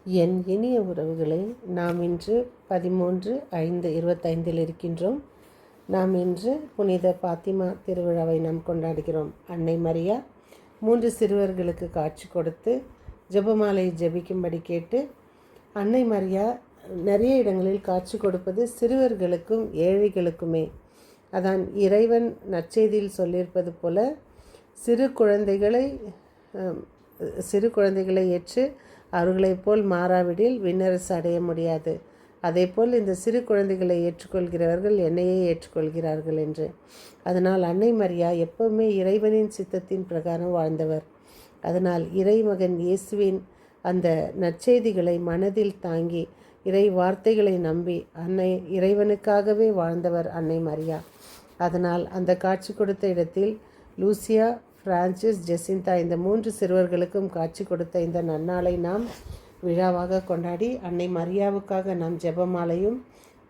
என் இனிய உறவுகளே, நாம் இன்று 13/5/25 இருக்கின்றோம். நாம் இன்று புனித பாத்திமா திருவிழாவை நாம் கொண்டாடுகிறோம். அன்னை மரியா 3 சிறுவர்களுக்கு காட்சி கொடுத்து ஜெபமாலை ஜெபிக்கும்படி கேட்டு, அன்னை மரியா நிறைய இடங்களில் காட்சி கொடுப்பது சிறுவர்களுக்கும் ஏழைகளுக்குமே. அதான் இறைவன் நற்செய்தியில் சொல்லியிருப்பது போல, சிறு குழந்தைகளை ஏற்று அவர்களைப் போல் மாறாவிடில் விண்ணரசு அடைய முடியாது. அதேபோல் இந்த சிறு குழந்தைகளை ஏற்றுக்கொள்கிறவர்கள் என்னையே ஏற்றுக்கொள்கிறார்கள் என்று. அதனால் அன்னை மரியா எப்பவுமே இறைவனின் சித்தத்தின் பிரகாரம் வாழ்ந்தவர். அதனால் இறைமகன் இயேசுவின் அந்த நற்செய்திகளை மனதில் தாங்கி இறை வார்த்தைகளை நம்பி இறைவனுக்காகவே வாழ்ந்தவர் அன்னை மரியா. அதனால் அந்த காட்சி கொடுத்த இடத்தில் லூசியா, பிரான்சிஸ், ஜெசிந்தா இந்த 3 சிறுவர்களுக்கும் காட்சி கொடுத்த இந்த நன்னாளை நாம் விழாவாக கொண்டாடி அன்னை மரியாவுக்காக நாம் ஜெபமாலையும்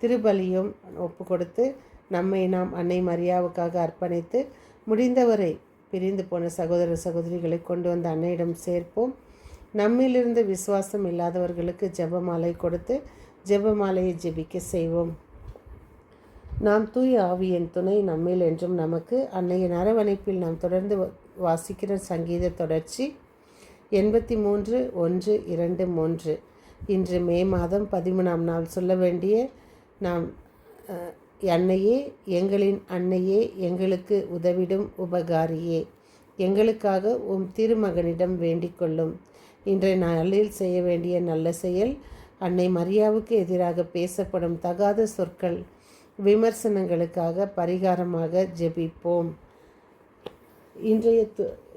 திருபலியும் ஒப்பு கொடுத்து நம்மை நாம் அன்னை மரியாவுக்காக அர்ப்பணித்து முடிந்தவரை பிரிந்து போன சகோதர சகோதரிகளை கொண்டு வந்து அன்னையிடம் சேர்ப்போம். நம்மிலிருந்து விசுவாசம் இல்லாதவர்களுக்கு ஜெபமாலை கொடுத்து ஜெபமாலையை ஜெபிக்க செய்வோம். நாம் தூய ஆவியின் துணை நம்மில் என்றும் நமக்கு. அன்னையின் அரவணைப்பில் நாம் தொடர்ந்து வாசிக்கிற சங்கீத தொடர்ச்சி 83:1-2-3. இன்று மே மாதம் 13ஆம் நாள் சொல்ல வேண்டிய நாம் அன்னையே, எங்களின் அன்னையே, எங்களுக்கு உதவிடும் உபகாரியே, எங்களுக்காக திருமகனிடம் வேண்டிக் கொள்ளும். இன்றைய நாளில் செய்ய வேண்டிய நல்ல செயல், அன்னை மரியாவுக்கு எதிராக பேசப்படும் தகாத சொற்கள் விமர்சனங்களுக்காக பரிகாரமாக ஜெபிப்போம்.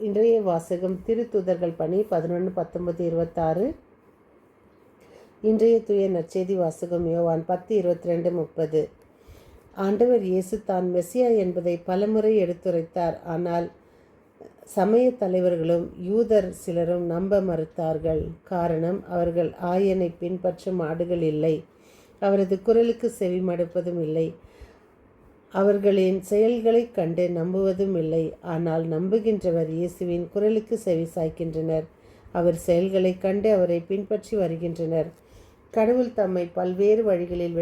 இன்றைய வாசகம் திருத்தூதர்கள் பணி 11:19-26. இன்றைய தூய நற்செய்தி வாசகம் யோவான் 10:22-30. ஆண்டவர் இயேசு தான் மெசியா என்பதை பலமுறை எடுத்துரைத்தார். ஆனால் சமய தலைவர்களும் யூதர் சிலரும் நம்ப மறுத்தார்கள். காரணம், அவர்கள் ஆயனை பின்பற்றும் ஆடுகள் இல்லை, அவரது குரலுக்கு செவி மடுப்பதும் இல்லை, அவர்களின் செயல்களை கண்டு நம்புவதும் இல்லை. ஆனால் நம்புகின்றவர் இயேசுவின் குரலுக்கு செவி சாய்க்கின்றனர். அவர் செயல்களை கண்டு அவரை பின்பற்றி வருகின்றனர். கடவுள் தம்மை பல்வேறு வழிகளில்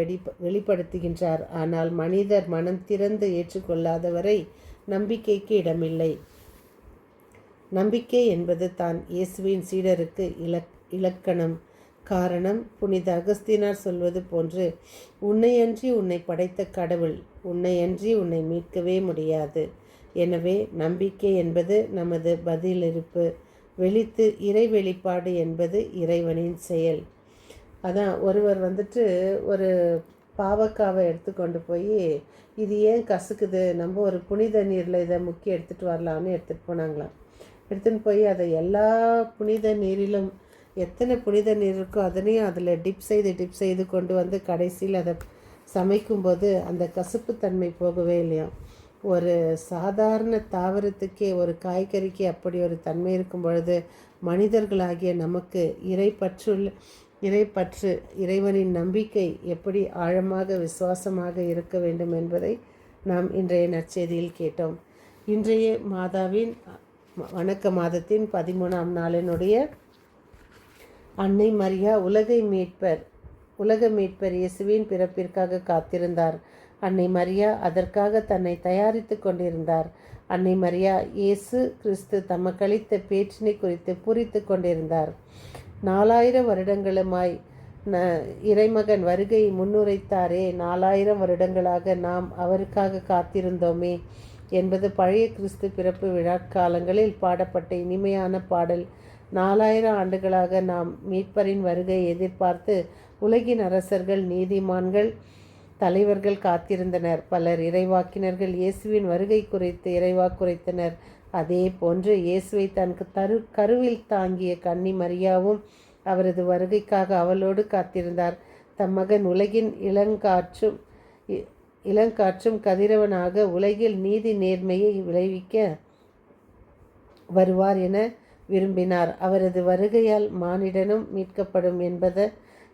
வெளிப்படுத்துகின்றார். ஆனால் மனிதர் மனம் திறந்து ஏற்றுக்கொள்ளாதவரை நம்பிக்கைக்கு இடமில்லை. நம்பிக்கை என்பது தான் இயேசுவின் சீடருக்கு இலக்கணம். காரணம், புனித அகஸ்தீனார் சொல்வது போன்று, உன்னையன்றி உன்னை படைத்த கடவுள் உன்னையன்றி உன்னை மீட்கவே முடியாது. எனவே நம்பிக்கை என்பது நமது பதிலிருப்பு. இறை வெளிப்பாடு என்பது இறைவனின் செயல். அதான் ஒருவர் ஒரு பாவக்காவை எடுத்துக்கொண்டு போய், இது ஏன் கசக்குது, நம்ம ஒரு புனித நீரில் இதை முக்கி எடுத்துகிட்டு வரலான்னு எடுத்துகிட்டு போனாங்களாம். எடுத்துன்னு போய் அதை எல்லா புனித நீரிலும் எத்தனை புனித நீர் இருக்கோ அதனையும் அதில் டிப் செய்து கொண்டு வந்து கடைசியில் அதை சமைக்கும்போது அந்த கசப்புத்தன்மை போகவே இல்லையாம். ஒரு சாதாரண தாவரத்துக்கே, ஒரு காய்கறிக்கு அப்படி ஒரு தன்மை இருக்கும் பொழுது மனிதர்களாகிய நமக்கு இறைப்பற்று இறைவனின் நம்பிக்கை எப்படி ஆழமாக விசுவாசமாக இருக்க வேண்டும் என்பதை நாம் இன்றைய நற்செய்தியில் கேட்டோம். இன்றைய மாதாவின் வணக்க மாதத்தின் 13ஆம் நாளினுடைய அன்னை மரியா உலக மீட்பர் இயேசுவின் பிறப்பிற்காக காத்திருந்தார். அன்னை மரியா அதற்காக தன்னை தயாரித்து கொண்டிருந்தார். அன்னை மரியா இயேசு கிறிஸ்து தமக்களித்த பேற்றினை குறித்து பூரித்து கொண்டிருந்தார். 4000 வருடங்களுமாய் இறைமகன் வருகையை முன்னுரைத்தாரே, 4000 வருடங்களாக நாம் அவருக்காக காத்திருந்தோமே என்பது பழைய கிறிஸ்து பிறப்பு விழா காலங்களில் பாடப்பட்ட இனிமையான பாடல். 4000 ஆண்டுகளாக நாம் மீட்பரின் வருகையை எதிர்பார்த்து உலகின் அரசர்கள், நீதிமான்கள், தலைவர்கள் காத்திருந்தனர். பலர் இறைவாக்கினர்கள் இயேசுவின் வருகை குறித்து இறைவாக்குரைத்தனர். அதே போன்று இயேசுவை தன் கருவில் தாங்கிய கன்னி மரியாவும் அவரது வருகைக்காக அவளோடு காத்திருந்தார். தம் மகன் உலகின் இளங்காற்றும் கதிரவனாக உலகில் நீதி நேர்மையை விளைவிக்க வருவார் என விரும்பினார். அவரது வருகையால் மானிடனும் மீட்கப்படும்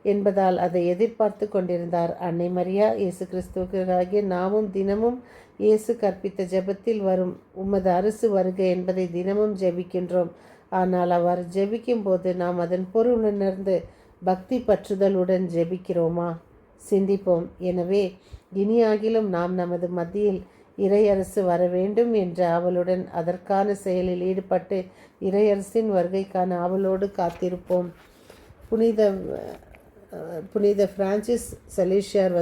என்பதால் அதை எதிர்பார்த்து கொண்டிருந்தார். அன்னை மரியா இயேசு கிறிஸ்துவராகிய நாமும் தினமும் இயேசு கற்பித்த ஜெபத்தில் வரும் உமது அரசு வருக என்பதை தினமும் ஜெபிக்கின்றோம். ஆனால் அவ்வாறு ஜெபிக்கும் போது நாம் அதன் பொருள் உணர்ந்து பக்தி பற்றுதலுடன் ஜெபிக்கிறோமா? சிந்திப்போம். எனவே இனியாகிலும் நாம் நமது மத்தியில் இறையரசு வர வேண்டும் என்ற ஆவலுடன் அதற்கான செயலில் ஈடுபட்டு இறையரசின் வருகைக்கான ஆவலோடு காத்திருப்போம். புனித பிரான்சிஸ் சலேசியார்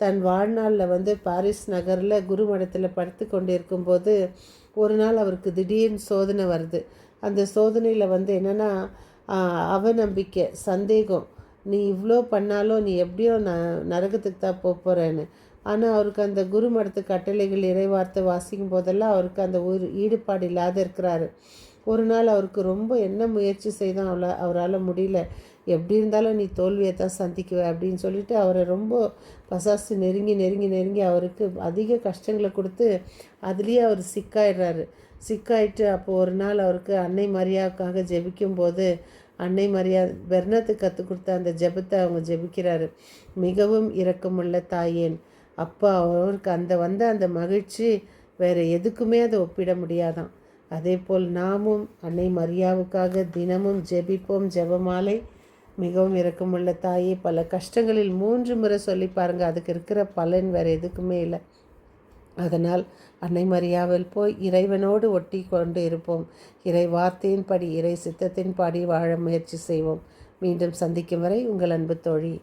தன் வாழ்நாளில் பாரிஸ் நகரில் குருமடத்தில் படுத்து கொண்டிருக்கும்போது ஒரு நாள் அவருக்கு திடீர்னு சோதனை வருது. அந்த சோதனையில் என்னென்னா அவநம்பிக்கை, சந்தேகம். நீ இவ்வளோ பண்ணாலும் நீ எப்படியோ நரகத்துக்கு தான் போகிறேன்னு. ஆனால் அவருக்கு அந்த குருமடத்து கட்டளைகள் இறைவார்த்தை வாசிக்கும் போதெல்லாம் அவருக்கு அந்த ஈடுபாடு இல்லாத இருக்கிறாரு. ஒரு நாள் அவருக்கு ரொம்ப என்ன முயற்சி செய்தான் அவரால் முடியல. எப்படி இருந்தாலும் நீ தோல்வியை தான் சந்திக்குவ அப்படின்னு சொல்லிட்டு அவரை ரொம்ப பசாசு நெருங்கி அவருக்கு அதிக கஷ்டங்களை கொடுத்து அதுலேயே அவர் சிக்காயிட்டு அப்போது ஒரு நாள் அவருக்கு அன்னை மரியாவுக்காக ஜெபிக்கும்போது அன்னை மரியா பெர்னத்துக்கு கற்றுக் கொடுத்த அந்த ஜெபத்தை அவங்க ஜெபிக்கிறாரு. மிகவும் இரக்கமுள்ள தாயேன். அப்பா அவருக்கு அந்த மகிழ்ச்சி வேறு எதுக்குமே அதை ஒப்பிட முடியாதான். அதே போல் நாமும் அன்னை மரியாவுக்காக தினமும் ஜெபிப்போம். ஜெபமாலை. மிகவும் இரக்கமுள்ள தாயே, பல கஷ்டங்களில் 3 முறை சொல்லி பாருங்கள், அதுக்கு இருக்கிற பலன் வேறு எதுக்குமே இல்லை. அதனால் அன்னை மரியாவில் போய் இறைவனோடு ஒட்டி கொண்டு இருப்போம். இறை வார்த்தையின்படி, இறை சித்தத்தின்படி வாழ முயற்சி செய்வோம். மீண்டும் சந்திக்கும் வரை உங்கள் அன்பு தோழி.